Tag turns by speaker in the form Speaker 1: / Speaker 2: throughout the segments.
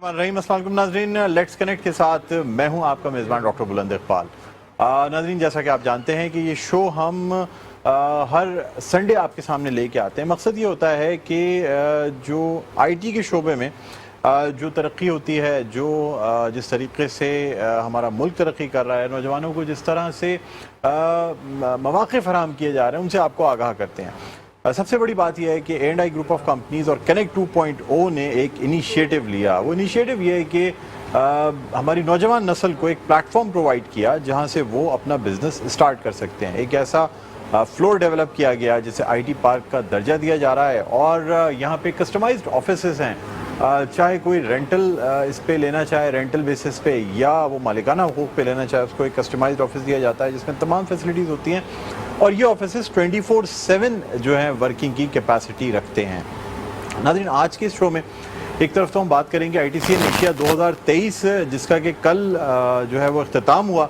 Speaker 1: रहीम, अस्सलाम वालेकुम नाज़रीन। लेट्स कनेक्ट के साथ मैं हूं आपका मेज़बान डॉक्टर बुलंद इकबाल। नाज़रीन, जैसा कि आप जानते हैं कि ये शो हम हर संडे आपके सामने लेके आते हैं। मकसद ये होता है कि जो आईटी के शोबे में जो तरक्की होती है, जो जिस तरीके से हमारा मुल्क तरक्की कर रहा है, नौजवानों को जिस तरह से मौक़े फराहम किए जा रहे हैं, उनसे आपको आगाह करते हैं। सबसे बड़ी बात यह है कि A&I ग्रुप ऑफ कंपनीज़ और कनेक्ट 2.0 ने एक इनिशिएटिव लिया। वो इनिशिएटिव ये है कि हमारी नौजवान नस्ल को एक प्लेटफॉर्म प्रोवाइड किया जहां से वो अपना बिजनेस स्टार्ट कर सकते हैं। एक ऐसा फ्लोर डेवलप किया गया जिसे IT पार्क का दर्जा दिया जा रहा है और यहाँ पे कस्टमाइज्ड ऑफिसेस हैं। चाहे कोई रेंटल इस पे लेना चाहे रेंटल बेसिस पे, या वो मालिकाना हुकूक पे लेना चाहे, उसको एक कस्टमाइज्ड ऑफिस दिया जाता है जिसमें तमाम फैसिलिटीज़ होती हैं और ये ऑफिसेस 24/7 जो है वर्किंग की कैपेसिटी रखते हैं। नाज़रीन, आज के इस शो में एक तरफ तो हम बात करेंगे ITCN एशिया 2023 जिसका कि कल जो है वो इख्तिताम हुआ।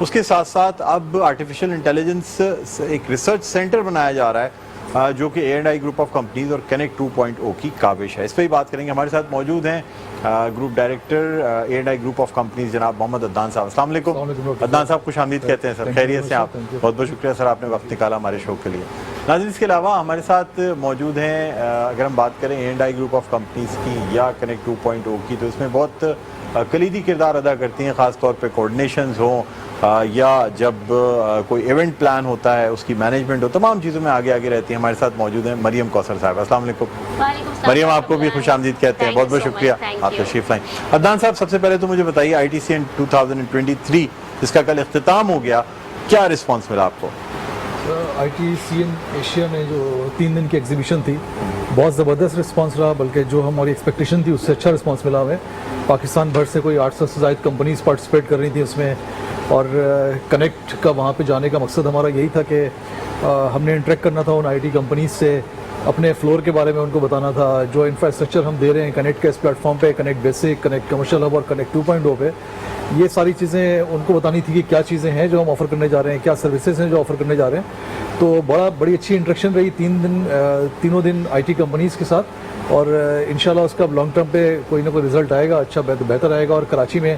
Speaker 1: उसके साथ साथ अब आर्टिफिशियल इंटेलिजेंस एक रिसर्च सेंटर बनाया जा रहा है जो कि A&I ग्रुप ऑफ कंपनीज़ और कनेक्ट 2.0 की काविश है। इस पर ही बात करेंगे। हमारे साथ मौजूद हैं group director A&I group of companies जनाब मोहम्मद अदनान साहब। अस्सलाम वालेकुम। अदनान साहब, खुश आमदीद कहते हैं सर। खैरियत से आप? बहुत बहुत शुक्रिया सर, आपने वक्त निकाला हमारे शो के लिए। नाज़रीन, इसके अलावा हमारे साथ मौजूद हैं, अगर हम बात करें A&I ग्रुप ऑफ कंपनीज़ की या कनेक्ट 2.0 की, तो इसमें बहुत कलीदी किरदार अदा करती हैं, ख़ास तौर पे कोऑर्डिनेशंस हों या जब कोई इवेंट प्लान होता है उसकी मैनेजमेंट हो, तमाम चीज़ों में आगे आगे रहती हैं। हमारे साथ मौजूद हैं मरियम कौसर साहब। अस्सलाम वालेकुम। मरियम, आपको भी खुश आमदीद कहते हैं। बहुत बहुत शुक्रिया, आप तशरीफ लाएं। अदनान साहब, सबसे पहले तो मुझे बताइए ITCN 2023 जिसका कल इख्तिताम हो गया, क्या रिस्पॉन्स मिला आपको?
Speaker 2: ITCN एशिया में जो 3 दिन की एग्जीबिशन थी, बहुत ज़बरदस्त रिस्पांस रहा, बल्कि जो हमारी एक्सपेक्टेशन थी उससे अच्छा रिस्पांस मिला हमें। पाकिस्तान भर से कोई 800 से ज़ायद कंपनीज पार्टिसिपेट कर रही थी उसमें, और कनेक्ट का वहाँ पे जाने का मकसद हमारा यही था कि हमने इंटरेक्ट करना था उन IT कंपनीज से, अपने फ्लोर के बारे में उनको बताना था, जो इंफ्रास्ट्रक्चर हम दे रहे हैं कनेक्ट के इस प्लेटफॉर्म पे, connect basic, connect commercial hub और कनेक्ट 2.0 पे, ये सारी चीज़ें उनको बतानी थी कि क्या चीज़ें हैं जो हम ऑफ़र करने जा रहे हैं, क्या सर्विसेज हैं जो ऑफ़र करने जा रहे हैं। तो बड़ी अच्छी इंटरेक्शन रही तीनों दिन IT कंपनीज़ के साथ, और इंशाल्लाह उसका लॉन्ग टर्म पे कोई ना कोई रिज़ल्ट आएगा, अच्छा बेहतर आएगा। और कराची में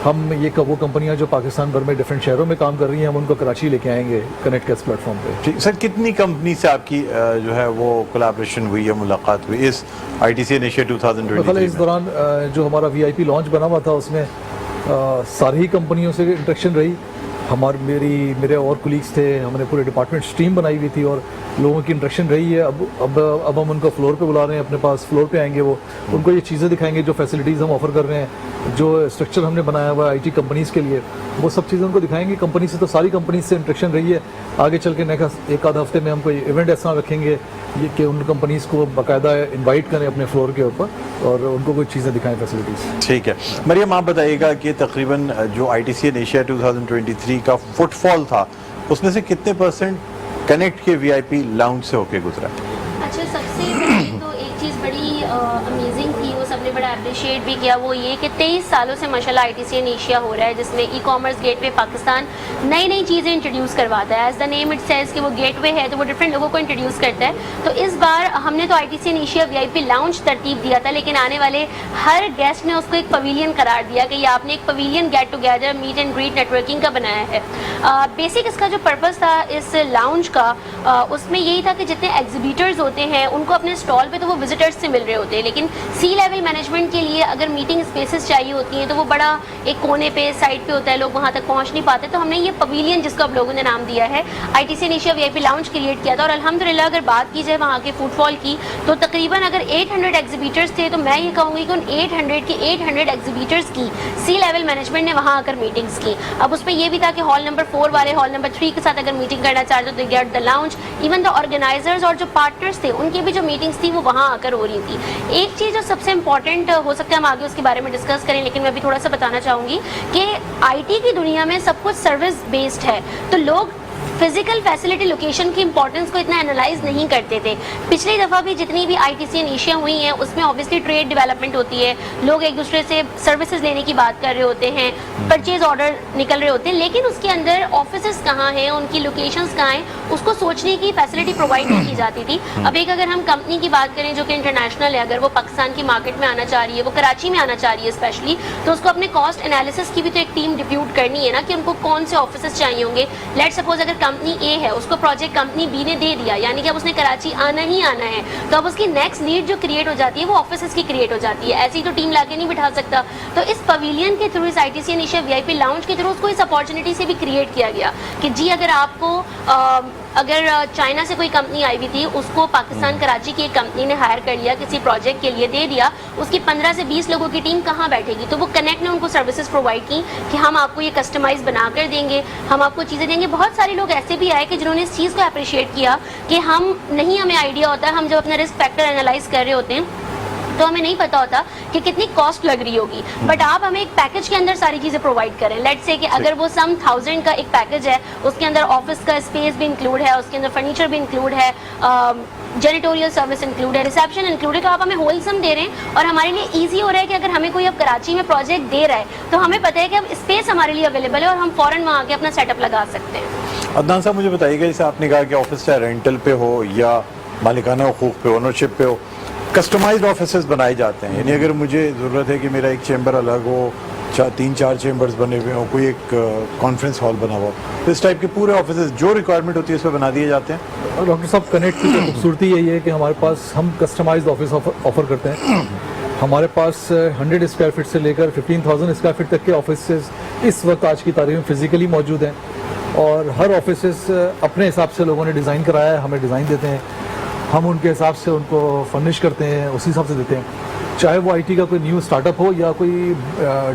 Speaker 2: हम वो कंपनियां जो पाकिस्तान भर में डिफरेंट शहरों में काम कर रही हैं, हम उनको कराची लेके आएंगे कनेक्ट के इस प्लेटफॉर्म पे।
Speaker 1: ठीक सर, कितनी कंपनी से आपकी जो है वो कोलैबोरेशन हुई है, मुलाकात हुई इस ITCN एशिया 2023
Speaker 2: इस दौरान जो हमारा VIP लॉन्च बना हुआ था उसमें सारी ही कंपनियों से इंटरेक्शन रही। मेरे और कोलीग्स थे, हमने पूरे डिपार्टमेंट टीम बनाई हुई थी और लोगों की इंटरेक्शन रही है। अब हम उनको फ्लोर पे बुला रहे हैं, अपने पास फ्लोर पे आएंगे, वो उनको ये चीज़ें दिखाएंगे जो फैसिलिटीज़ हम ऑफ़र कर रहे हैं, जो स्ट्रक्चर हमने बनाया हुआ है IT कंपनीज़ के लिए, वो सब चीज़ें उनको दिखाएंगे। कंपनी से तो सारी कंपनी से इंटरेक्शन रही है। आगे चल के नेक्स्ट एक आध हफ्ते में हम कोई इवेंट ऐसा रखेंगे ये कि उन कंपनीज़ को बाकायदा इन्वाइट करें अपने फ्लोर के ऊपर और उनको कोई चीज़ें दिखाएं, फैसिलिटीज़।
Speaker 1: ठीक है मरियम, आप बताइएगा कि तकरीबन जो ITCN एशिया 2023 का फुटफॉल था उसमें से कितने % कनेक्ट के VIP लाउंज से होके गुजरा?
Speaker 3: अच्छा, सबसे पहले तो एक चीज़ बड़ी अमेजिंग थी, वो सबने बड़ा अप्रिशिएट भी किया, वो ये कि 23 सालों से माशाल्लाह ITCN एशिया हो रहा है, जिसमें ई-कॉमर्स गेटवे पाकिस्तान नई चीज़ें इंट्रोड्यूस करवाता है। As the name it says कि वो गेटवे है तो वो डिफरेंट लोगों को इंट्रोड्यूस करता है। तो इस बार हमने तो ITCN एशिया VIP लाउंज तरतीब दिया था, लेकिन आने वाले हर गेस्ट ने उसको एक पवेलियन करार दिया कि ये आपने एक pavilion get together meet and greet networking का बनाया है। बेसिक इसका जो पर्पज़ था इस लाउंज का, उसमें यही था कि जितने एग्जीबिटर्स होते हैं उनको अपने स्टॉल पे तो वो विजिटर्स से मिल रहे होते हैं, लेकिन C-लेवल मैनेजमेंट के लिए अगर मीटिंग स्पेसेस चाहिए होती हैं तो वो बड़ा एक कोने पे साइड पे होता है, लोग वहाँ तक पहुँच नहीं पाते। तो हमने ये पवेलियन, जिसको अब लोगों ने नाम दिया है, ITCN Asia VIP lounge create किया था। और अल्हम्दुलिल्लाह अगर बात की जाए वहाँ के फुटफॉल की, तो तकरीबन अगर 800 एग्जीबिटर्स थे तो मैं ये कहूँगी कि उन 800 एग्जीबिटर्स की C-लेवल मैनेजमेंट ने वहाँ आकर मीटिंग्स की। अब उसमें यह भी था कि हॉल नंबर 4 वाले हॉल नंबर 3 के साथ अगर मीटिंग करना चाहते तो get the lounge, even the organisers और जो पार्टनर्स थे उनकी भी जो मीटिंग्स थी वो वहाँ आकर हो रही थी। एक चीज़ जो सबसे इंपॉर्टेंट हो सकता है हम आगे उसके बारे में डिस्कस करें, लेकिन मैं भी थोड़ा सा बताना चाहूँगी कि IT की दुनिया में सब कुछ सर्विस बेस्ड है, तो लोग फिजिकल फैसिलिटी लोकेशन की इंपॉर्टेंस को इतना एनालाइज नहीं करते थे। पिछली दफ़ा भी जितनी भी ITC एशिया हुई हैं उसमें ऑब्वियसली ट्रेड डेवलपमेंट होती है, लोग एक दूसरे से सर्विसेज लेने की बात कर रहे होते हैं, परचेज ऑर्डर निकल रहे होते हैं, लेकिन उसके अंदर ऑफिसेस कहाँ हैं, उनकी लोकेशंस कहाँ हैं, उसको सोचने की फैसिलिटी प्रोवाइड नहीं की जाती थी। अब एक अगर हम कंपनी की बात करें जो कि इंटरनेशनल है, अगर वो पाकिस्तान की मार्केट में आना चाह रही है, वो कराची में आना चाह रही है स्पेशली, तो उसको अपने कॉस्ट एनालिसिस की भी तो एक टीम डिप्यूट करनी है ना कि उनको कौन से ऑफिसेस चाहिए होंगे। लेट सपोज अगर कंपनी ए है, उसको प्रोजेक्ट कंपनी बी ने दे दिया, यानी कि अब उसने कराची आना ही आना है, तो अब उसकी नेक्स्ट नीड जो क्रिएट हो जाती है वो ऑफिसेस की क्रिएट हो जाती है। ऐसी तो टीम लाके नहीं बिठा सकता। तो इस पवेलियन के थ्रू, इस ITC एशिया VIP लाउंज के थ्रू उसको इस अपॉर्चुनिटी से भी क्रिएट किया गया कि जी अगर आपको अगर चाइना से कोई कंपनी आई हुई थी, उसको पाकिस्तान कराची की एक कंपनी ने हायर कर लिया, किसी प्रोजेक्ट के लिए दे दिया, उसकी 15 से 20 लोगों की टीम कहाँ बैठेगी? तो वो कनेक्ट ने उनको सर्विसेज प्रोवाइड की कि हम आपको ये कस्टमाइज बना कर देंगे, हम आपको चीज़ें देंगे। बहुत सारे लोग ऐसे भी आए कि जिन्होंने इस चीज़ को अप्रिशिएट किया कि हमें आइडिया होता है, हम जब अपना रिस्क फैक्टर एनालाइज कर रहे होते हैं तो हमें नहीं पता होता कि कितनी कॉस्ट लग रही होगी, बट आप हमें एक पैकेज के अंदर सारी चीज़ें प्रोवाइड करें। लेट्स से कि अगर वो सम 1000 का एक पैकेज है, उसके अंदर ऑफिस का स्पेस भी इंक्लूड है, उसके अंदर फर्नीचर भी इंक्लूड है, जेनिटोरियल सर्विस इंक्लूड है, रिसेप्शन इंक्लूड है, तो आप हमें होलसम दे रहे हैं और हमारे लिए ईजी हो रहा है कि अगर हमें कोई अब कराची में प्रोजेक्ट दे रहा है तो हमें पता है कि अब स्पेस हमारे लिए अवेलेबल है और हम फ़ौरन वहाँ आके अपना सेटअप लगा सकते हैं।
Speaker 1: अदनान साहब, मुझे बताइएगा, जैसे आपने कहा कि ऑफिस चाहे रेंटल पे हो या मालिकाना हुकूक पे, ओनरशिप पे हो, कस्टमाइज्ड ऑफिसेज बनाए जाते हैं। यानी अगर मुझे ज़रूरत है कि मेरा एक चैम्बर अलग हो, 3-4 चैम्बर्स बने हुए हों, कोई एक कॉन्फ्रेंस हॉल बना हुआ, तो इस टाइप के पूरे ऑफिसेज जो रिक्वायरमेंट होती है उस पर बना दिए जाते हैं।
Speaker 2: और डॉक्टर साहब, कनेक्ट की खूबसूरती यही है कि हमारे पास हम कस्टमाइज्ड ऑफिस ऑफर करते हैं। हमारे पास 100 स्क्वायर फीट से लेकर 15,000 स्क्वायर फीट तक के ऑफिसेज इस वक्त आज की तारीख में फिजिकली मौजूद हैं और हर ऑफिसेज अपने हिसाब से लोगों ने डिज़ाइन कराया है, हमें डिज़ाइन देते हैं, हम उनके हिसाब से उनको फर्निश करते हैं, उसी हिसाब से देते हैं। चाहे वो IT का कोई न्यू स्टार्टअप हो या कोई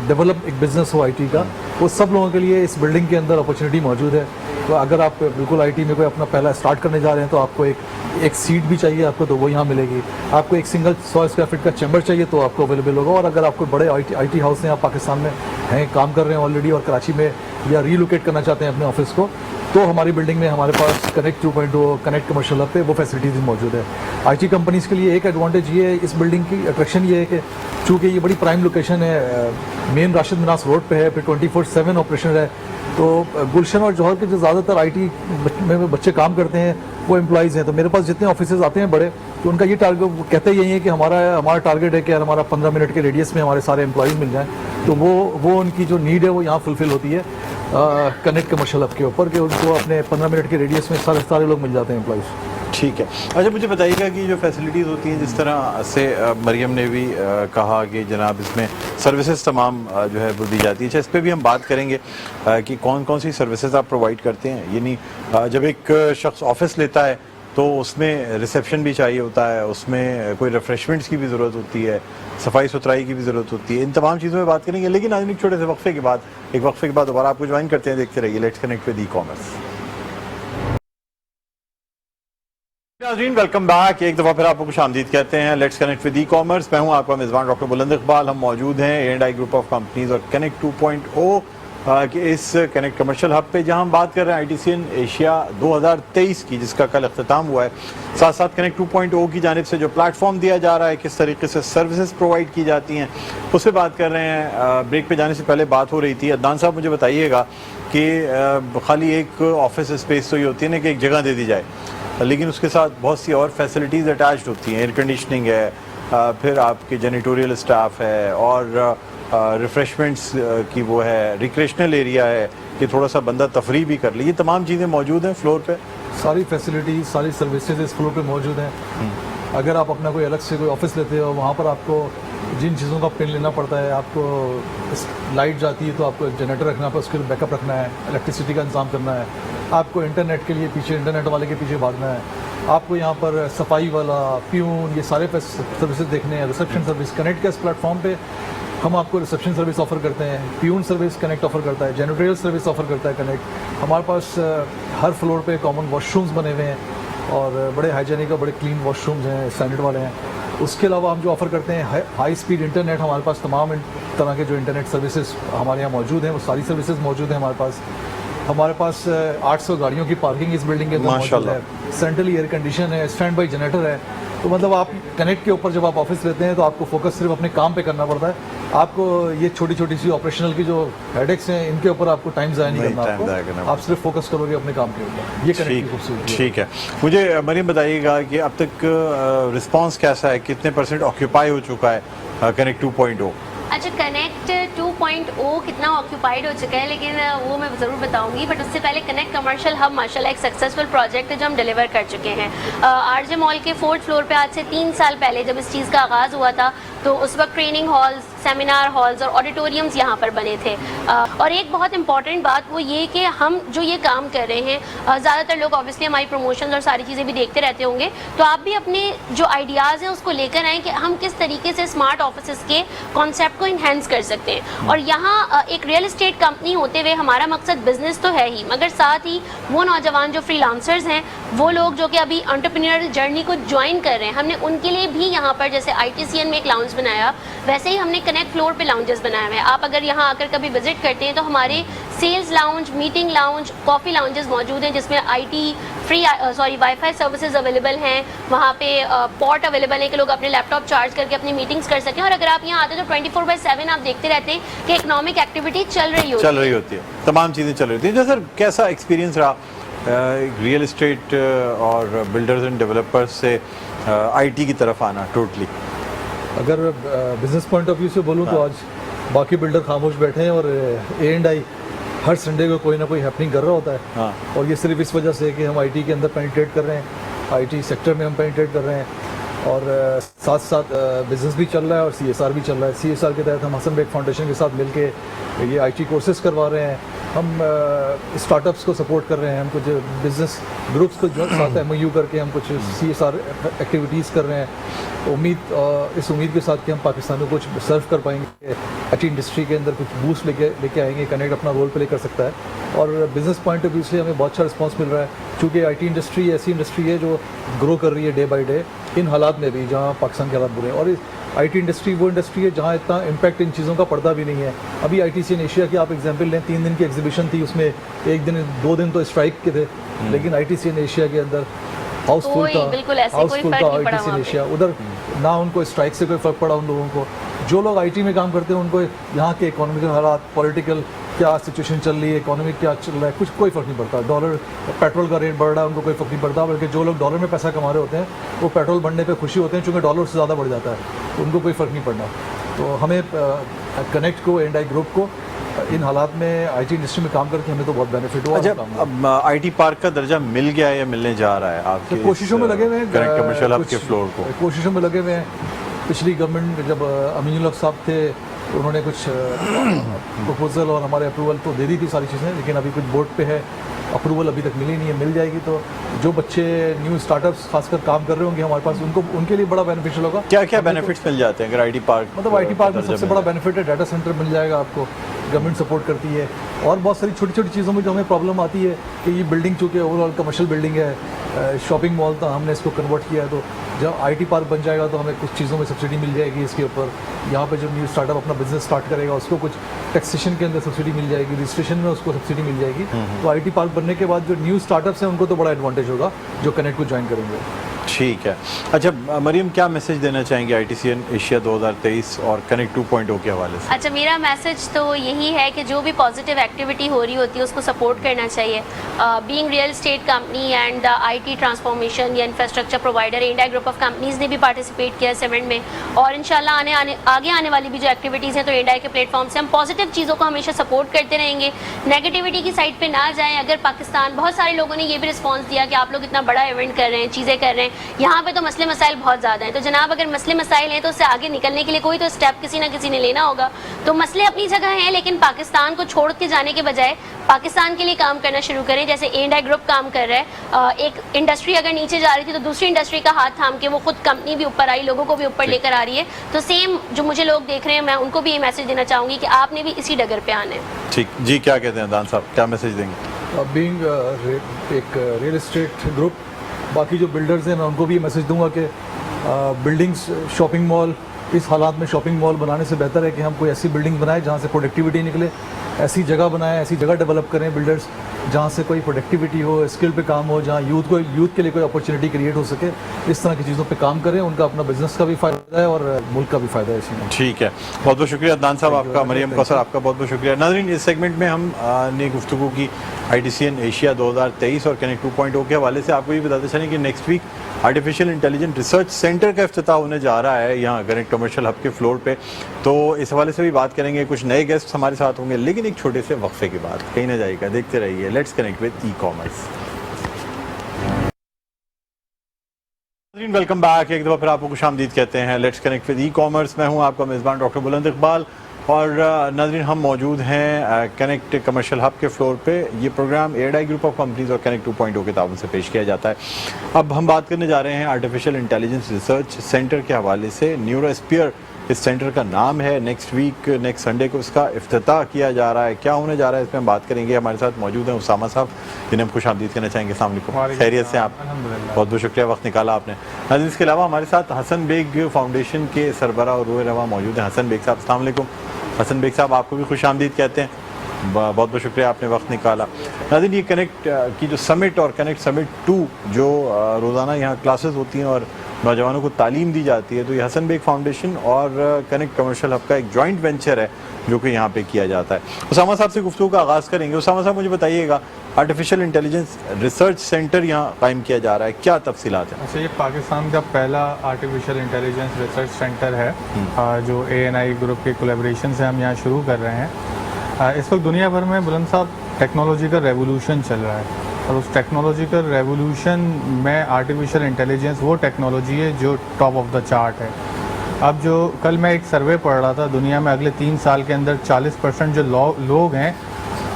Speaker 2: डेवलप एक बिज़नेस हो IT का, वो सब लोगों के लिए इस बिल्डिंग के अंदर अपॉर्चुनिटी मौजूद है। तो अगर आप बिल्कुल IT में कोई अपना पहला स्टार्ट करने जा रहे हैं तो आपको एक सीट भी चाहिए आपको, तो वो यहाँ मिलेगी। आपको एक सिंगल 100 स्क्वायर फीट का चैम्बर चाहिए तो आपको अवेलेबल होगा। और अगर आपको बड़े IT हाउस हैं, आप पाकिस्तान में हैं, काम कर रहे हैं ऑलरेडी और कराची में या रीलोकेट करना चाहते हैं अपने ऑफिस को, तो हमारी बिल्डिंग में हमारे पास कनेक्ट 2.0 कनेक्ट कमर्शियल हब पे वो फैसिलिटीज़ मौजूद है। IT कंपनीज़ के लिए एक एडवांटेज ये है, इस बिल्डिंग की अट्रैक्शन ये है कि चूँकि ये बड़ी प्राइम लोकेशन है, मेन राशिद मिनास रोड पे है, फिर 24/7 ऑपरेशन है, तो गुलशन और जौहर के जो ज़्यादातर IT में बच्चे काम करते हैं वो एम्प्लॉइज़ हैं। तो मेरे पास जितने ऑफिसेज आते हैं बड़े, तो उनका ये टारगेट कहते यही है कि हमारा टारगेट है कि यार हमारा 15 मिनट के रेडियस में हमारे सारे एम्प्लॉइज़ मिल जाएँ। तो वो उनकी जो नीड है वो यहाँ फुलफ़िल होती है कनेक्ट कमर्शियल हब के ऊपर, कि उनको अपने 15 मिनट के रेडियस में सारे लोग मिल जाते हैं एम्प्लॉइज़।
Speaker 1: ठीक है। अच्छा, मुझे बताइएगा कि जो फैसिलिटीज़ होती हैं, जिस तरह से मरियम ने भी कहा कि जनाब इसमें सर्विसेज तमाम जो है वो दी जाती है। अच्छा, इस पर भी हम बात करेंगे कि कौन कौन सी सर्विसेज आप प्रोवाइड करते हैं। यानी जब एक शख्स ऑफिस लेता है तो उसमें रिसेप्शन भी चाहिए होता है, उसमें कोई रिफ्रेशमेंट्स की भी ज़रूरत होती है, सफाई सुथराई की भी ज़रूरत होती है, इन तमाम चीज़ों में बात करेंगे। लेकिन आज एक छोटे से वक्फे के बाद दोबारा आपको ज्वाइन करते हैं। देखते रहिए लेट्स कनेक्ट विद ई-कॉमर्स। नाज़रीन, वेलकम बैक। एक दफ़ा फिर आपको खुशामदीद कहते हैं लेट्स कनेक्ट विद ई-कॉमर्स। मैं हूं आपका मेज़बान डॉक्टर बुलंद इकबाल। हम मौजूद हैं A&I ग्रुप ऑफ कंपनीज और कनेक्ट 2.0 कि इस कनेक्ट कमर्शियल हब पे, जहां हम बात कर रहे हैं ITC एशिया 2023 की, जिसका कल अख्ताम हुआ है। साथ साथ कनेक्ट 2.0 की जानिब से जो प्लेटफॉर्म दिया जा रहा है, किस तरीके से सर्विसेज प्रोवाइड की जाती हैं, उस पर बात कर रहे हैं। ब्रेक पे जाने से पहले बात हो रही थी। अदनान साहब, मुझे बताइएगा कि खाली एक ऑफिस स्पेस तो ये होती है ना कि एक जगह दे दी जाए, लेकिन उसके साथ बहुत सी और फैसिलिटीज़ अटैच्ड होती हैं। एयर कंडीशनिंग है, फिर आपके जेनिटोरियल स्टाफ है और रिफ़्रेशमेंट्स की वो है, रिक्रेशनल एरिया है कि थोड़ा सा बंदा तफरी भी कर ले। ये तमाम चीज़ें मौजूद हैं फ्लोर पे।
Speaker 2: सारी फैसिलिटीज़, सारी सर्विसेज इस फ्लोर पे मौजूद हैं। अगर आप अपना कोई अलग से कोई ऑफिस लेते हो, वहाँ पर आपको जिन चीज़ों का पिन लेना पड़ता है, आपको लाइट जाती है तो आपको एक जनरेटर रखना है, उसके लिए बैकअप रखना है, इलेक्ट्रिसिटी का इंतजाम करना है, आपको इंटरनेट के लिए पीछे इंटरनेट वाले के पीछे भागना है, आपको यहाँ पर सफाई वाला, प्यून, ये सारे सर्विसेज देखने हैं, रिसेप्शन सर्विस। कनेक्ट के इस प्लेटफॉर्म पे हम आपको रिसेप्शन सर्विस ऑफ़र करते हैं, प्यून सर्विस कनेक्ट ऑफ़र करता है, जेनिटोरियल सर्विस ऑफ़र करता है कनेक्ट। हमारे पास हर फ्लोर पे कॉमन वॉशरूम्स बने हुए हैं और बड़े हाइजीनिक और बड़े क्लीन वॉशरूम्स हैं, स्टैंडर्ड वाले हैं। उसके अलावा हम जो ऑफ़र करते हैं हाई स्पीड इंटरनेट, हमारे पास तमाम तरह के जो इंटरनेट सर्विसेज हमारे यहाँ मौजूद हैं, वो सारी सर्विसेज मौजूद हैं हमारे पास। हमारे पास 800 गाड़ियों की पार्किंग इस बिल्डिंग के अंदर मौजूद
Speaker 1: माशाल्लाह।
Speaker 2: है, सेंट्रल एयर कंडीशन है, स्टैंड बाई जनरेटर है। तो मतलब आप कनेक्ट के ऊपर जब आप ऑफिस लेते हैं तो आपको फोकस सिर्फ अपने काम पे करना पड़ता है। आपको ये छोटी छोटी सी ऑपरेशनल की जो हेडेक्स हैं इनके ऊपर आपको टाइम ज़ाया नहीं करना,
Speaker 1: टाइम ज़ाया करना
Speaker 2: आपको आप सिर्फ फोकस करोगे अपने काम के ऊपर। ये कनेक्ट की खूबसूरती है।
Speaker 1: ठीक है। मुझे मरीम बताइएगा कि अब तक रिस्पांस कैसा है, कितने % ऑक्यूपाई हो चुका है कनेक्ट 2.0?
Speaker 3: अच्छा, कनेक्ट 2.0 कितना ऑक्यूपाइड हो चुका है, लेकिन वो मैं ज़रूर बताऊंगी। बट उससे पहले कनेक्ट कमर्शियल हब माशाल्लाह एक सक्सेसफुल प्रोजेक्ट है जो हम डिलीवर कर चुके हैं। आरजे मॉल के 4th फ्लोर पे आज से 3 साल पहले जब इस चीज़ का आगाज़ हुआ था तो उस वक्त ट्रेनिंग हॉल्स, सेमिनार हॉल्स और ऑडिटोरियम्स यहाँ पर बने थे। और एक बहुत इंपॉर्टेंट बात वो ये कि हम जो ये काम कर रहे हैं, ज़्यादातर लोग ऑब्वियसली हमारी प्रमोशंस और सारी चीज़ें भी देखते रहते होंगे, तो आप भी अपने जो आइडियाज़ हैं उसको लेकर आएँ कि हम किस तरीके से स्मार्ट ऑफिस के कॉन्सेप्ट को इन्हेंस कर सकते हैं। और यहाँ एक रियल इस्टेट कंपनी होते हुए हमारा मकसद बिजनेस तो है ही, मगर साथ ही वो नौजवान जो फ्रीलांसर्स हैं, वो लोग जो कि अभी एंटरप्रेन्योरियल जर्नी को ज्वाइन कर रहे हैं, हमने उनके लिए भी यहाँ पर जैसे ITCN में एक लाउंज बनाया, वैसे ही हमने कनेक्ट फ्लोर पे लाउंजेस बनाए हुए हैं। आप अगर यहाँ आकर कभी विजिट करते हैं तो हमारे sales lounge, meeting lounge, coffee lounges मौजूद हैं जिसमें वाईफाई सर्विसेज अवेलेबल हैं। वहाँ पे पॉट अवेलेबल है कि लोग अपने लैपटॉप चार्ज करके अपनी मीटिंग्स कर सकें। और अगर आप यहाँ आते हैं तो 24/7 आप देखते रहते हैं कि इकोनॉमिक एक्टिविटी चल रही होती है,
Speaker 1: तमाम चीज़ें चल रही होती हैं। जो सर कैसा एक्सपीरियंस रहा रियल इस्टेट और बिल्डर्स एंड डेवलपर्स से IT की तरफ आना टोटली?
Speaker 2: अगर बिजनेस पॉइंट ऑफ व्यू से बोलूँ तो आज बाकी बिल्डर खामोश बैठे हैं और A&I हर संडे को कोई ना कोई हैपनिंग कर रहा होता है। और ये सिर्फ इस वजह से कि हम IT के अंदर पेनिट्रेट कर रहे हैं, IT सेक्टर में हम पेनिट्रेट कर रहे हैं, और साथ साथ बिज़नेस भी चल रहा है और CSR भी चल रहा है। CSR के तहत हम हसन बेग फाउंडेशन के साथ मिलके ये IT कोर्सेज करवा रहे हैं, हम स्टार्टअप्स को सपोर्ट कर रहे हैं, हम कुछ बिज़नेस ग्रुप्स को जो साथ MOU करके हम कुछ CSR एक्टिविटीज़ कर रहे हैं। इस उम्मीद के साथ कि हम पाकिस्तान को कुछ सर्व कर पाएंगे, IT इंडस्ट्री के अंदर कुछ बूस्ट लेके आएंगे, कनेक्ट अपना रोल प्ले कर सकता है। और बिज़नेस पॉइंट ऑफ व्यू से हमें बहुत अच्छा रिस्पांस मिल रहा है, क्योंकि IT इंडस्ट्री ऐसी इंडस्ट्री है जो ग्रो कर रही है डे बाई डे, इन हालात में भी जहाँ पाकिस्तान के हालात बुरे हैं। और IT इंडस्ट्री वो इंडस्ट्री है जहाँ इतना इम्पैक्ट इन चीज़ों का पड़ता भी नहीं है। अभी ITCN एशिया की आप एग्जांपल लें, 3 दिन की एग्जीबिशन थी, उसमें 1 दिन 2 दिन तो स्ट्राइक के थे, लेकिन ITCN एशिया के अंदर हाउसफुल था ITCN एशिया। उधर ना उनको स्ट्राइक से कोई फ़र्क पड़ा उन लोगों को। जो लोग IT में काम करते हैं उनको यहाँ के इकोनॉमिकल हालात, पॉलिटिकल क्या सिचुएशन चल रही है, इकोनॉमिक क्या चल रहा है, कुछ कोई फ़र्क नहीं पड़ता। डॉलर पेट्रोल का रेट बढ़ रहा है, उनको कोई फ़र्क नहीं पड़ता, बल्कि जो लोग डॉलर में पैसा कमा रहे होते हैं वो पेट्रोल बढ़ने पे खुशी होते हैं, क्योंकि डॉलर से ज़्यादा बढ़ जाता है, तो उनको कोई फ़र्क नहीं पड़ना। तो हमें कनेक्ट को, A&I ग्रुप को इन हालात में IT इंडस्ट्री में काम करके हमें तो बहुत बेनिफिट हुआ।
Speaker 1: अच्छा, अब IT पार्क का दर्जा मिल गया है या मिलने जा रहा है आपके?
Speaker 2: तो कोशिशों में लगे हुए हैं,
Speaker 1: कनेक्ट कमर्शियल हब के फ्लोर को
Speaker 2: कोशिशों में लगे हुए हैं। पिछली गवर्नमेंट जब अमीनुल हक साहब थे तो उन्होंने कुछ प्रपोजल और हमारे अप्रूवल तो दे दी थी सारी चीज़ें, लेकिन अभी कुछ बोर्ड पे है, अप्रूवल अभी तक मिली नहीं है। मिल जाएगी तो जो बच्चे न्यू स्टार्टअप्स खासकर काम कर रहे होंगे हमारे पास, उनके लिए बड़ा बेनिफिशियल होगा।
Speaker 1: क्या क्या बेनिफिट्स मिल जाते हैं अगर IT पार्क?
Speaker 2: मतलब IT पार्क में सबसे बड़ा बेनिफिट है डाटा सेंटर मिल जाएगा आपको, गवर्नमेंट सपोर्ट करती है। और बहुत सारी छोटी छोटी चीज़ों में जो हमें प्रॉब्लम आती है कि ये बिल्डिंग चूँकि ओवरऑल कमर्शियल बिल्डिंग है, शॉपिंग मॉल था, हमने इसको कन्वर्ट किया है, तो जब IT पार्क बन जाएगा तो हमें कुछ चीज़ों में सब्सिडी मिल जाएगी इसके ऊपर। यहाँ पे जो न्यू स्टार्टअप अपना बिजनेस स्टार्ट करेगा उसको कुछ टैक्सेशन के अंदर सब्सिडी मिल जाएगी, रजिस्ट्रेशन में उसको सब्सिडी मिल जाएगी। तो IT पार्क बनने के बाद जो न्यू स्टार्टअप्स हैं उनको तो बड़ा एडवांटेज होगा जो कनेक्ट को ज्वाइन करेंगे।
Speaker 1: ठीक है। अच्छा मरीम, क्या मैसेज देना चाहेंगे ITCN एशिया 2023 और कनेक्ट 2.0 के हवाले से?
Speaker 3: अच्छा, मेरा मैसेज तो यही है कि जो भी पॉजिटिव एक्टिविटी हो रही होती है उसको सपोर्ट करना चाहिए। Being real estate company and IT transformation या infrastructure provider, A&I group of companies ने भी पार्टिसिपेट किया इस इवेंट में, और इंशाल्लाह आगे आने वाली भी जो एक्टिविटीज़ हैं तो A&I के प्लेटफॉर्म से हम पॉजिटिव चीज़ों को हमेशा सपोर्ट करते रहेंगे, नेगेटिविटी की साइड पर ना जाएँ। अगर पाकिस्तान, बहुत सारे लोगों ने ये भी रिस्पॉन्स दिया कि आप लोग इतना बड़ा इवेंट कर रहे हैं, चीज़ें कर रहे हैं, यहाँ पे तो मसले मसाइल बहुत ज़्यादा हैं। तो जनाब, अगर मसले मसाइल हैं तो उससे आगे निकलने के लिए कोई तो स्टेप किसी ना किसी ने लेना होगा। तो मसले अपनी जगह हैं, लेकिन पाकिस्तान को छोड़ के जाने के बजाय पाकिस्तान के लिए काम करना शुरू करें। जैसे A&I ग्रुप काम कर रहा है, एक इंडस्ट्री अगर नीचे जा रही थी तो दूसरी इंडस्ट्री का हाथ थाम के वो खुद कंपनी भी ऊपर आई, लोगों को भी ऊपर लेकर आ रही है। तो सेम जो मुझे लोग देख रहे हैं, मैं उनको भी ये मैसेज देना चाहूँगी कि आपने भी इसी डगर पे आना है।
Speaker 1: ठीक जी, क्या कहते हैं दान साहब, क्या मैसेज देंगे?
Speaker 2: बीइंग एक रियल एस्टेट ग्रुप, बाकी जो बिल्डर्स हैं मैं उनको भी मैसेज दूंगा कि बिल्डिंग्स, शॉपिंग मॉल, اس حالات میں شاپنگ مال بنانے سے بہتر ہے کہ ہم کوئی ایسی بلڈنگ بنائیں جہاں سے پروڈکٹیوٹی نکلے, ایسی جگہ بنائیں, ایسی جگہ ڈیولپ کریں بلڈرز جہاں سے کوئی پروڈکٹیوٹی ہو, اسکل پہ کام ہو, جہاں یوتھ کے لیے کوئی اپرچونیٹی کریٹ ہو سکے. اس طرح کی چیزوں پہ کام کریں, ان کا اپنا بزنس کا بھی فائدہ ہے اور ملک کا بھی فائدہ ہے اسی میں.
Speaker 1: ٹھیک ہے, بہت بہت شکریہ عدنان صاحب آپ کا, مریم کوثر آپ کا بہت بہت شکریہ. ناظرین, اس سیگمنٹ میں ہم نے گفتگو کی ITCN ایشیا 2023 اور کنیکٹ 2.0 کے حوالے سے. آپ کو یہ بتاتے چلیں کہ next week artificial intelligent research centre کا افتتاح ہونے جا رہا ہے یہاں کنیکٹ کمرشل ہب کے فلور پہ, تو اس حوالے سے بھی بات کریں گے. کچھ نئے گیسٹ ہمارے ساتھ ہوں گے, لیکن ایک چھوٹے سے وقفے کے بعد. کہیں نہ جائے گا, دیکھتے رہیے let's connect with e commerce. Welcome back, ایک دفعہ پھر آپ کو خوش آمدید کہتے ہیں let's connect with e commerce. میں ہوں آپ کا میزبان ڈاکٹر بلند اقبال, اور ناظرین ہم موجود ہیں کنیکٹ کمرشل ہب کے فلور پہ. یہ پروگرام ایئرڈائی گروپ آف کمپنیز اور کنیکٹ 2.0 کے تعاون سے پیش کیا جاتا ہے. اب ہم بات کرنے جا رہے ہیں آرٹیفیشیل انٹیلیجنس ریسرچ سینٹر کے حوالے سے. نیورو اسپیئر اس سینٹر کا نام ہے. نیکسٹ ویک نیکسٹ سنڈے کو اس کا افتتاح کیا جا رہا ہے. کیا ہونے جا رہا ہے اس میں ہم بات کریں گے. ہمارے ساتھ موجود ہیں اسامہ صاحب, جنہیں ہم خوش آمدید کرنا چاہیں گے. السلام علیکم, خیریت سے آپ؟ بہت بہت شکریہ, وقت نکالا آپ نے. ناظرین, اس کے علاوہ ہمارے ساتھ حسن بیگ فاؤنڈیشن کے سربراہ اور روح رواں موجود ہیں. حسن بیگ صاحب, السلام علیکم. حسن بیگ صاحب آپ کو بھی خوش آمدید کہتے ہیں, بہت بہت شکریہ آپ نے وقت نکالا. ناظرین, یہ کنیکٹ کی جو سمٹ اور کنیکٹ سمٹ 2 جو روزانہ یہاں کلاسز ہوتی ہیں اور نوجوانوں کو تعلیم دی جاتی ہے, تو یہ حسن بیگ فاؤنڈیشن اور کنیکٹ کمرشل ہب کا ایک جوائنٹ وینچر ہے جو کہ یہاں پہ کیا جاتا ہے. اسامہ صاحب سے گفتگو کا آغاز کریں گے. اسامہ صاحب, مجھے بتائیے گا, آرٹیفیشیل انٹیلیجنس ریسرچ سینٹر یہاں قائم کیا جا رہا ہے, کیا تفصیلات ہیں؟
Speaker 4: اچھا, یہ پاکستان کا پہلا آرٹیفیشیل انٹیلیجنس ریسرچ سینٹر ہے جو ANI گروپ کے کولیبریشن سے ہم یہاں شروع کر رہے ہیں. اس وقت دنیا بھر میں بلند صاحب ٹیکنالوجی کا ریولوشن چل رہا ہے, اور اس ٹیکنالوجیکل ریولوشن میں آرٹیفیشیل انٹیلیجنس وہ ٹیکنالوجی ہے جو ٹاپ آف دا چارٹ ہے. اب جو کل میں ایک سروے پڑھ رہا تھا, دنیا میں اگلے 3 سال کے اندر 40% جو لوگ ہیں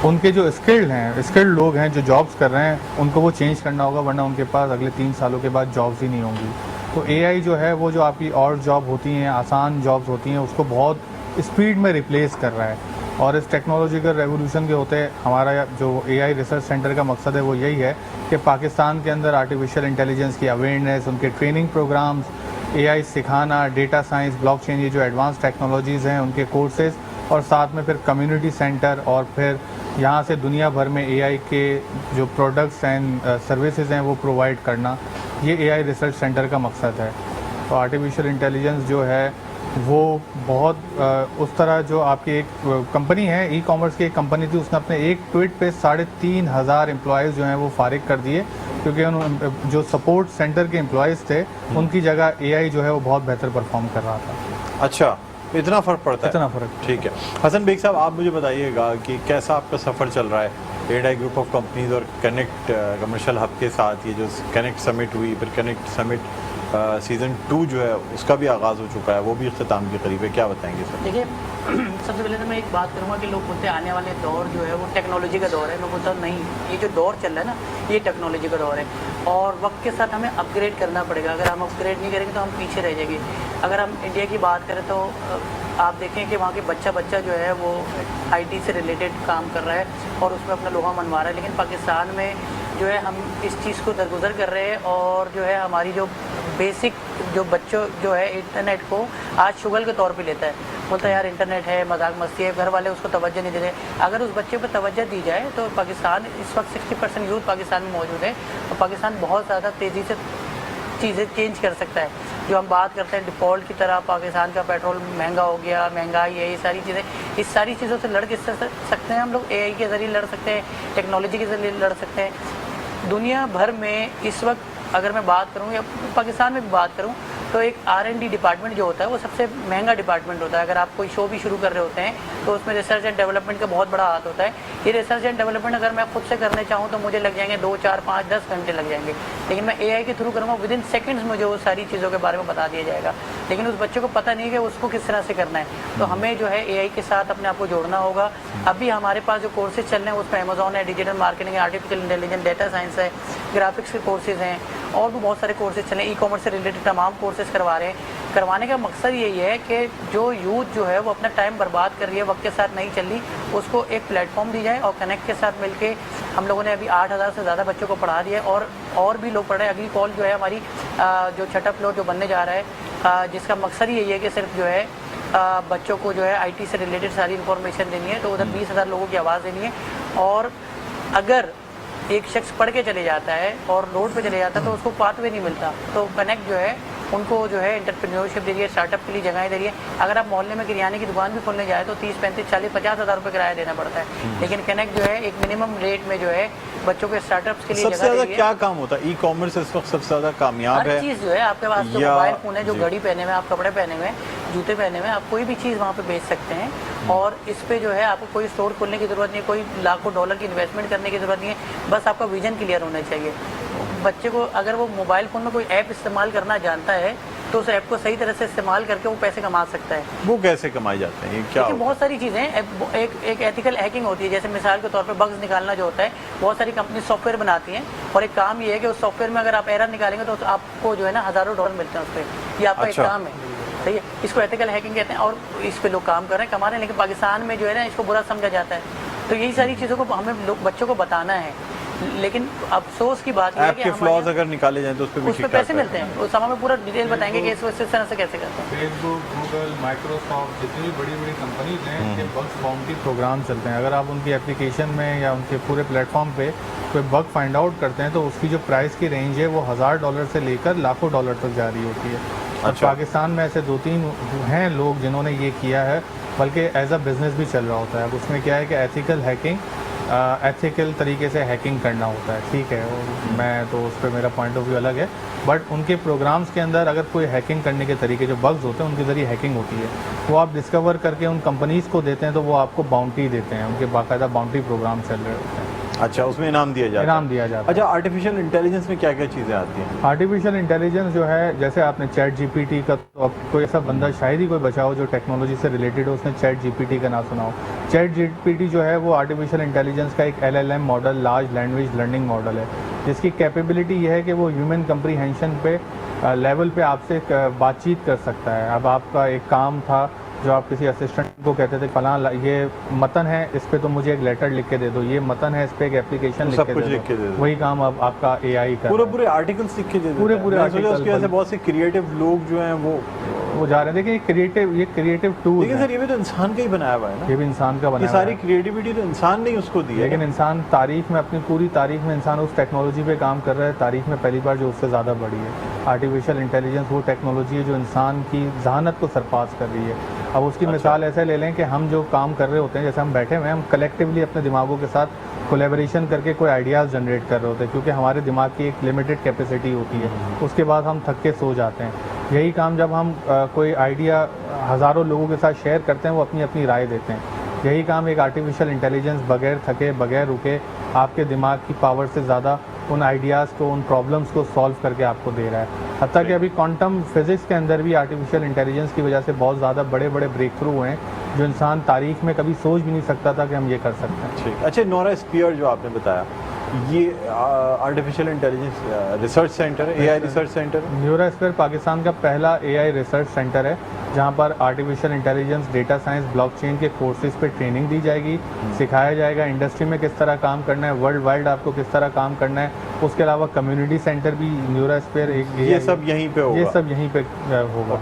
Speaker 4: ان کے جو اسکلڈ لوگ ہیں جو جابس کر رہے ہیں, ان کو وہ چینج کرنا ہوگا, ورنہ ان کے پاس اگلے 3 سالوں کے بعد جابس ہی نہیں ہوں گی. تو AI جو ہے وہ جو آپ کی اور جاب ہوتی ہیں, آسان جابس ہوتی ہیں, اس کو بہت اسپیڈ میں ریپلیس کر رہا ہے. اور اس ٹیکنالوجیکل ریولوشن کے ہوتے ہمارا جو AI ریسرچ سینٹر کا مقصد ہے وہ یہی ہے کہ پاکستان کے اندر آرٹیفیشیل انٹیلیجنس کی اویئرنیس, ان کے ٹریننگ پروگرامز, AI سکھانا, ڈیٹا سائنس, بلاک چین, یہ جو ایڈوانس ٹیکنالوجیز ہیں ان کے کورسز, اور ساتھ میں پھر کمیونٹی سینٹر, اور پھر یہاں سے دنیا بھر میں AI کے جو پروڈکٹس اینڈ سروسز ہیں وہ پرووائڈ کرنا, یہ AI ریسرچ سینٹر کا مقصد ہے. تو آرٹیفیشیل انٹیلیجنس جو ہے وہ بہت اس طرح, جو آپ کی ایک کمپنی ہے, ای کامرس کی ایک کمپنی تھی, اس نے اپنے ایک ٹویٹ پہ 3,500 امپلائیز جو ہیں وہ فارغ کر دیے, کیونکہ جو سپورٹ سینٹر کے امپلائیز تھے ان کی جگہ AI جو ہے وہ بہت بہتر پرفارم کر رہا تھا.
Speaker 1: اچھا, اتنا فرق پڑتا ہے؟
Speaker 2: اتنا فرق.
Speaker 1: ٹھیک ہے. حسن بیگ صاحب, آپ مجھے بتائیے گا کہ کیسا آپ کا سفر چل رہا ہے ایڈائی گروپ آف کمپنیز اور کنیکٹ کمرشل ہب کے ساتھ. یہ جو کنیکٹ سمٹ ہوئی, پھر کنیکٹ سمٹ سیزن 2 جو ہے اس کا بھی آغاز ہو چکا ہے, وہ بھی اختتام کے قریب ہے, کیا بتائیں گے سر؟
Speaker 5: دیکھیے, سب سے پہلے تو میں ایک بات کروں گا کہ لوگ بولتے ہیں آنے والے دور جو ہے وہ ٹیکنالوجی کا دور ہے. میں بولتا ہوں نہیں, یہ جو دور چل رہا ہے نا یہ ٹیکنالوجی کا دور ہے, اور وقت کے ساتھ ہمیں اپ گریڈ کرنا پڑے گا. اگر ہم اپ گریڈ نہیں کریں گے تو ہم پیچھے رہ جائیں گے. اگر ہم انڈیا کی بات کریں تو آپ دیکھیں کہ وہاں کے بچہ جو ہے وہ IT سے ریلیٹڈ کام کر رہا ہے اور اس میں اپنا لوہا منوا رہا ہے, لیکن پاکستان میں جو ہے ہم اس چیز کو درگزر کر رہے ہیں, اور جو ہے ہماری جو بیسک جو بچوں جو ہے انٹرنیٹ کو آج شغل کے طور پہ لیتا ہے, بولتا ہے یار انٹرنیٹ ہے, مذاق مستی ہے, گھر والے اس کو توجہ نہیں دے رہے. اگر اس بچے پہ توجہ دی جائے تو پاکستان اس وقت 60% یوتھ پاکستان میں موجود ہے, اور پاکستان بہت زیادہ تیزی سے چیزیں چینج کر سکتا ہے. جو ہم بات کرتے ہیں ڈیفالٹ کی طرح, پاکستان کا پیٹرول مہنگا ہو گیا, مہنگائی ہے, یہ ساری چیزیں, اس ساری چیزوں سے لڑ کس سکتے ہیں ہم لوگ؟ AI کے ذریعے لڑ سکتے ہیں, ٹیکنالوجی کے ذریعے لڑ سکتے ہیں. دنیا بھر میں اس وقت اگر میں بات کروں یا پاکستان میں بھی بات کروں تو ایک R&D ڈپارٹمنٹ جو ہوتا ہے وہ سب سے مہنگا ڈپارٹمنٹ ہوتا ہے. اگر آپ کوئی شو بھی شروع کر رہے ہوتے ہیں تو اس میں ریسرچ اینڈ ڈیولپمنٹ کا بہت بڑا ہاتھ ہوتا ہے. یہ ریسرچ اینڈ ڈیولپمنٹ اگر میں خود سے کرنے چاہوں تو مجھے لگ جائیں گے 2, 4, 5, 10 گھنٹے لگ جائیں گے, لیکن میں AI کے تھرو کروں گا, ود ان سیکنڈس مجھے وہ ساری چیزوں کے بارے میں بتا دیا جائے گا. لیکن اس بچے کو پتہ نہیں کہ اس کو کس طرح سے کرنا ہے, تو ہمیں جو ہے AI کے ساتھ اپنے آپ کو جوڑنا ہوگا. ابھی ہمارے پاس جو کورسز چل رہے ہیں اس میں Amazon ہے, ڈیجیٹل مارکیٹنگ ہے, آرٹیفیشیل انٹیلیجنس, ڈیٹا سائنس ہے, گرافکس کے کورسز ہیں, اور بھی بہت سارے کورسز چلے ہیں. ای کامرس سے ریلیٹڈ تمام کورسز کروا رہے ہیں. کروانے کا مقصد یہی ہے کہ جو یوتھ جو ہے وہ اپنا ٹائم برباد کر رہی ہے, وقت کے ساتھ نہیں چل رہی, اس کو ایک پلیٹ فارم دی جائے. اور کنیکٹ کے ساتھ مل کے ہم لوگوں نے ابھی 8,000 سے زیادہ بچوں کو پڑھا دیا ہے, اور بھی لوگ پڑھ رہے ہیں. اگلی کال جو ہے ہماری جو چھٹا فلور جو بننے جا رہا ہے जिसका मकसद ही यही है कि सिर्फ जो है बच्चों को जो है आईटी से रिलेटेड सारी इन्फॉर्मेशन देनी है। तो उधर 20,000 लोगों की आवाज़ देनी है, और अगर एक शख्स पढ़ के चले जाता है और रोड पे चले जाता है तो उसको पाथवे नहीं मिलता। तो कनेक्ट जो है उनको जो है एंटरप्रेन्योरशिप दे रही है, स्टार्टअप के लिए जगहें दे रही है। अगर आप मोहल्ले में किराने की दुकान भी खोलने जाए तो 30, 35, 40, 50,000 रुपये किराया देना पड़ता है, लेकिन कनेक्ट जो है एक मिनिमम रेट में जो है बच्चों के स्टार्टअप्स के लिए
Speaker 1: सबसे
Speaker 5: जगह
Speaker 1: ज्यादा
Speaker 5: दे रही है।
Speaker 1: क्या काम होता है? ई कॉमर्स इस वक्त सबसे ज्यादा कामयाब
Speaker 5: हर
Speaker 1: है।
Speaker 5: चीज़ जो है आपके पास, जो
Speaker 1: या-
Speaker 5: मोबाइल फ़ोन है, जो
Speaker 1: जी।
Speaker 5: घड़ी पहने हुए, आप कपड़े पहने हुए, जूते पहने हुए, आप कोई भी चीज़ वहाँ पे बेच सकते हैं। और इस पे जो है आपको कोई स्टोर खोलने की ज़रूरत नहीं है, कोई लाखों डॉलर की इन्वेस्टमेंट करने की ज़रूरत नहीं है, बस आपका विजन क्लियर होना चाहिए। बच्चे को अगर वो मोबाइल फ़ोन में कोई ऐप इस्तेमाल करना जानता है तो उस ऐप को सही तरह से इस्तेमाल करके वो पैसे कमा सकता है।
Speaker 1: वो कैसे कमाए जाते हैं? ये क्या
Speaker 5: देखिए
Speaker 1: होता
Speaker 5: बहुत सारी चीज़ें हैं। एक एथिकल हैकिंग होती है, जैसे मिसाल के तौर पे बग्स निकालना जो होता है, बहुत सारी कंपनी सॉफ्टवेयर बनाती हैं और एक काम ये है कि उस सॉफ्टवेयर में अगर आप एरर निकालेंगे तो आपको जो है ना हज़ारों डॉलर मिलते हैं उस पर। ये आपका
Speaker 1: अच्छा।
Speaker 5: एक काम है, सही है। इसको एथिकल हैकिंग कहते हैं और इस पे लोग काम कर रहे हैं, कमा रहे हैं, लेकिन पाकिस्तान में जो है ना इसको बुरा समझा जाता है। तो यही सारी चीज़ों को हमें बच्चों को बताना है, लेकिन अफसोस की बात यह है
Speaker 1: ऐप
Speaker 5: कि
Speaker 1: के
Speaker 5: हमारे
Speaker 1: फ्लॉज
Speaker 5: यहाँ
Speaker 1: अगर निकाले जाएं तो उस पर भी
Speaker 5: उस पर
Speaker 1: ठीक-ठाक
Speaker 5: पैसे मिलते हैं। उस समय में पूरा डिटेल बताएंगे कि इस तरह से कैसे करते हैं।
Speaker 4: फेसबुक, गूगल, माइक्रोसॉफ्ट, जितनी भी बड़ी बड़ी कंपनीज हैं, इनके बग्स बाउंटी प्रोग्राम चलते हैं। अगर आप उनकी एप्लीकेशन में या उनके पूरे प्लेटफॉर्म पे कोई बग फाइंड आउट करते हैं तो उसकी जो प्राइस की रेंज है वो $1000 से लेकर लाखों डॉलर तक जा रही होती है। और
Speaker 1: अच्छा।
Speaker 4: पाकिस्तान में ऐसे 2-3 हैं लोग जिन्होंने ये किया है, बल्कि एज अ बिज़नेस भी चल रहा होता है। अब उसमें क्या है कि एथिकल हैकिंग, एथिकल तरीके से हैकिंग करना होता है, ठीक है। और मैं तो उस पर मेरा पॉइंट ऑफ व्यू अलग है, बट उनके प्रोग्राम्स के अंदर अगर कोई हैकिंग करने के तरीके जो बग्स होते हैं उनके ज़रिए हैकिंग होती है, वो आप डिस्कवर करके उन कंपनीज़ को देते हैं तो वो आपको बाउंटी देते हैं। उनके बाकायदा बाउंटी प्रोग्राम चल रहे होते हैं,
Speaker 1: अच्छा, उसमें इनाम दिया जाता है।
Speaker 4: इनाम दिया जाता है।
Speaker 1: अच्छा, आर्टिफिशियल इंटेलिजेंस में क्या क्या चीज़ें आती हैं?
Speaker 4: आर्टिफिशियल इंटेलिजेंस जो है, जैसे आपने चैट जीपीटी का, तो अब कोई ऐसा बंदा शायद ही कोई बचा हो जो टेक्नोलॉजी से रिलेटेड हो, उसने चैट जीपीटी का नाम सुना हो। चैट जीपीटी जो है वो आर्टिफिशियल इंटेलिजेंस का एक LLM model, large language learning model है, जिसकी कैपेबिलिटी ये है कि वो ह्यूमन कंप्रीहेंशन पे लेवल पे आपसे बातचीत कर सकता है। अब आपका एक काम था जो आप किसी असिस्टेंट को कहते थे फलां ये मतन है, इस पे तो मुझे एक लेटर लिख के दे दो, ये मतन है, इस पे एक एप्लीकेशन
Speaker 1: सब कुछ लिख के दे दो।
Speaker 4: वही काम अब आपका AI कर रहा है।
Speaker 1: पूरे आर्टिकल्स लिख के दे देता
Speaker 4: पूरे
Speaker 1: है।
Speaker 4: पूरे
Speaker 1: मैंने सोचा
Speaker 4: article
Speaker 1: उसकी वजह से
Speaker 4: बन-
Speaker 1: बहुत से क्रिएटिव लोग जो हैं
Speaker 4: वो जा रहे हैं। देखिए ये क्रिएटिव टूल
Speaker 1: लेकिन
Speaker 4: है,
Speaker 1: सर ये भी तो इंसान का ही बनाया हुआ है ना।
Speaker 4: ये भी इंसान का
Speaker 1: ये
Speaker 4: बनाया
Speaker 1: सारी
Speaker 4: हुआ है।
Speaker 1: क्रिएटिविटी तो इंसान ने ही उसको दी है।
Speaker 4: लेकिन इंसान तारीख में, अपनी पूरी तारीख में इंसान उस टेक्नोलॉजी पे काम कर रहा है, तारीख में पहली बार जो उससे ज़्यादा बड़ी है। आर्टिफिशियल इंटेलिजेंस वो टेक्नोलॉजी है जो इंसान की जहानत को सरपास कर रही है। अब उसकी मिसाल ऐसे ले लें कि हम जो काम कर रहे होते हैं, जैसे हम बैठे हुए हैं, हम कलेक्टिवली अपने दिमागों के साथ कोलेबोरेशन करके कोई आइडियाज़ जनरेट कर रहे होते हैं, क्योंकि हमारे दिमाग की एक लिमिटेड कैपेसिटी होती है। उसके बाद हम थक के सो जाते हैं। यही काम जब हम कोई आइडिया हज़ारों लोगों के साथ शेयर करते हैं, वो अपनी अपनी राय देते हैं। यही काम एक आर्टिफिशियल इंटेलिजेंस बगैर थके, बगैर रुके, आपके दिमाग की पावर से ज़्यादा उन आइडियाज़ को, उन प्रॉब्लम्स को सॉल्व करके आपको दे रहा है। हत्ता कि अभी क्वांटम फिज़िक्स के अंदर भी आर्टिफिशियल इंटेलिजेंस की वजह से बहुत ज़्यादा बड़े बड़े ब्रेक थ्रू हुए हैं, जो इंसान तारीख में कभी सोच भी नहीं सकता था कि हम ये कर सकते हैं।
Speaker 1: ठीक। अच्छा, नोरा स्पीयर जो आपने बताया, ये आर्टिफिशियल इंटेलिजेंस रिसर्च सेंटर है, AI रिसर्च सेंटर है।
Speaker 4: न्यूरोस्फीयर पाकिस्तान का पहला AI रिसर्च सेंटर है, जहां पर artificial intelligence, data science, blockchain के कोर्सेज पे ट्रेनिंग दी जाएगी, सिखाया जाएगा इंडस्ट्री में किस तरह काम करना है, वर्ल्ड वाइड आपको किस तरह काम करना है। उसके अलावा कम्युनिटी सेंटर भी न्यूरोस्फीयर
Speaker 1: ये सब यहीं पे होगा।
Speaker 4: ये सब यहीं पे होगा,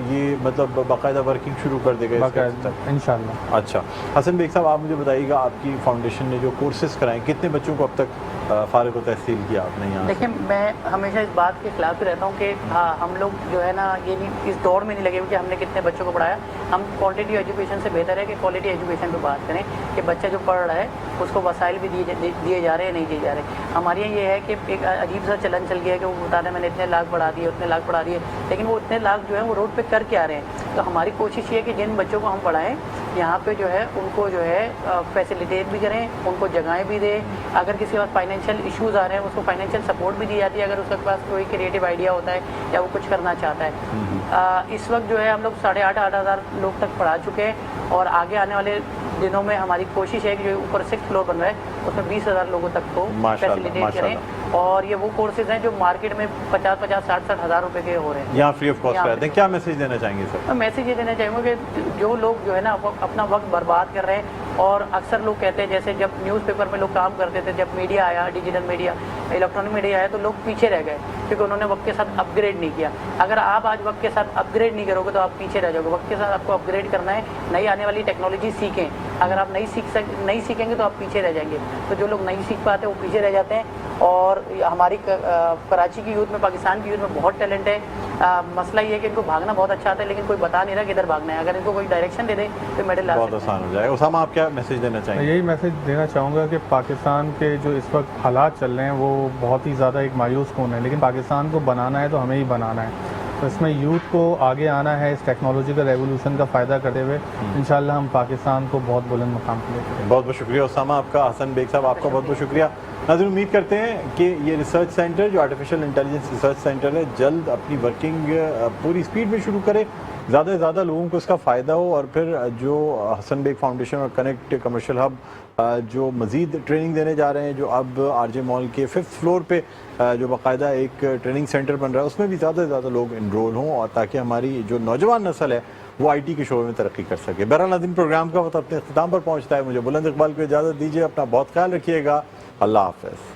Speaker 1: ये मतलब बाकायदा वर्किंग शुरू कर देगा इसके तक।
Speaker 4: इंशाल्लाह।
Speaker 1: अच्छा, हसन बेग साहब, आप मुझे बताइएगा, आपकी फाउंडेशन ने जो कोर्सेज कराए, कितने बच्चों को अब तक फारिग तहसील किया आपने यहाँ?
Speaker 5: देखिए, मैं हमेशा इस बात के खिलाफ ही रहता हूँ कि हाँ, हम लोग जो है ना ये नहीं, इस दौड़ में नहीं लगे कि हमने कितने बच्चों को पढ़ाया। हम क्वालिटी एजुकेशन से बेहतर है कि क्वालिटी एजुकेशन पे बात करें कि बच्चा जो पढ़ रहा है उसको वसाइल भी दिए जा रहे हैं, नहीं दिए जा रहे। हमारे यहाँ ये है कि एक अजीब सा चलन चल गया है कि वो बता रहे हैं मैंने इतने लाख बढ़ा दिए, उतने लाख बढ़ा दिए, लेकिन वो इतने लाख जो है वो रोड पे कर के आ रहे हैं। तो हमारी कोशिश ये है कि जिन बच्चों को हम पढ़ाएं यहाँ पे जो है उनको जो है फैसिलिटेट भी करें, उनको जगहें भी दें। अगर किसी के पास फाइनेंशियल इश्यूज़ आ रहे हैं उसको फाइनेंशियल सपोर्ट भी दी जाती है, अगर उसके पास कोई क्रिएटिव आइडिया होता है या वो कुछ करना चाहता है। इस वक्त जो है हम लोग 8,500 हज़ार लोग तक पढ़ा चुके हैं और आगे आने वाले दिनों में हमारी कोशिश है कि जो ऊपर 6th फ्लोर बन रहा है उसमें 20,000 लोगों तक को
Speaker 1: माशाल्लाह,
Speaker 5: फैसिलिटेट
Speaker 1: माशाल्लाह।
Speaker 5: करें اور یہ وہ کورسز ہیں جو مارکیٹ میں 50-60 ہزار روپے کے ہو رہے ہیں.
Speaker 1: یہاں فری آف کاسٹ
Speaker 5: یہاں
Speaker 1: رہتے ہیں. کیا میسج دینا چاہیں گے سر؟
Speaker 5: میں میسیج یہ دینا چاہوں گا کہ جو لوگ جو ہے نا وہ اپنا وقت برباد کر رہے ہیں, اور اکثر لوگ کہتے ہیں جیسے جب نیوز پیپر میں لوگ کام کرتے تھے, جب میڈیا آیا, ڈیجیٹل میڈیا, الیکٹرانک میڈیا آیا, تو لوگ پیچھے رہ گئے کیونکہ انہوں نے وقت کے ساتھ اپ گریڈ نہیں کیا. اگر آپ آج وقت کے ساتھ اپ گریڈ نہیں کرو گے تو آپ پیچھے رہ جاؤ گے. وقت کے ساتھ آپ کو اپ گریڈ کرنا ہے, نئی آنے والی ٹیکنالوجی سیکھیں. اگر آپ نہیں سیکھیں گے تو آپ پیچھے رہ جائیں گے. تو جو لوگ نہیں سیکھ پاتے وہ پیچھے رہ جاتے ہیں. اور ہماری کراچی کی یوتھ میں, پاکستان کی یوتھ میں بہت ٹیلنٹ ہے. مسئلہ یہ ہے کہ ان کو بھاگنا بہت اچھا آتا ہے, لیکن کوئی بتا نہیں رہا کدھر بھاگنا ہے. اگر ان کو کوئی ڈائریکشن دے دے تو میڈل لا
Speaker 1: بہت
Speaker 5: سکتے ہیں.
Speaker 1: آسان ہو جائے. اسامہ, آپ کیا میسج دینا چاہیں
Speaker 4: میں
Speaker 1: گے؟
Speaker 4: یہی میسج دینا چاہوں گا کہ پاکستان کے جو اس وقت حالات چل رہے ہیں وہ بہت ہی زیادہ ایک مایوس کن ہے, لیکن پاکستان کو بنانا ہے تو ہمیں ہی بنانا ہے. تو اس میں یوتھ کو آگے آنا ہے, اس ٹیکنالوجیکل ریولوشن کا فائدہ کرتے ہوئے انشاءاللہ ہم پاکستان کو بہت بلند مقام پہ لے کے جائیں.
Speaker 1: بہت بہت شکریہ اسامہ آپ کا. حسن بیگ صاحب, آپ کا بہت بہت شکریہ. ناظرین, امید کرتے ہیں کہ یہ ریسرچ سینٹر جو آرٹیفیشیل انٹیلیجنس ریسرچ سینٹر ہے جلد اپنی ورکنگ پوری اسپیڈ میں شروع کرے, زیادہ سے زیادہ لوگوں کو اس کا فائدہ ہو, اور پھر جو حسن بیگ فاؤنڈیشن اور کنیکٹ کمرشل ہب جو مزید ٹریننگ دینے جا رہے ہیں, جو اب آر جے مال کے 5th فلور پہ جو باقاعدہ ایک ٹریننگ سینٹر بن رہا ہے, اس میں بھی زیادہ سے زیادہ لوگ انرول ہوں, اور تاکہ ہماری جو نوجوان نسل ہے وہ آئی ٹی کے شعبے میں ترقی کر سکے. بہرحال ناظرین, پروگرام کا وقت اپنے اختتام پر پہنچتا ہے. مجھے بلند اقبال کو اجازت دیجیے. اپنا بہت خیال رکھیے گا. اللہ حافظ.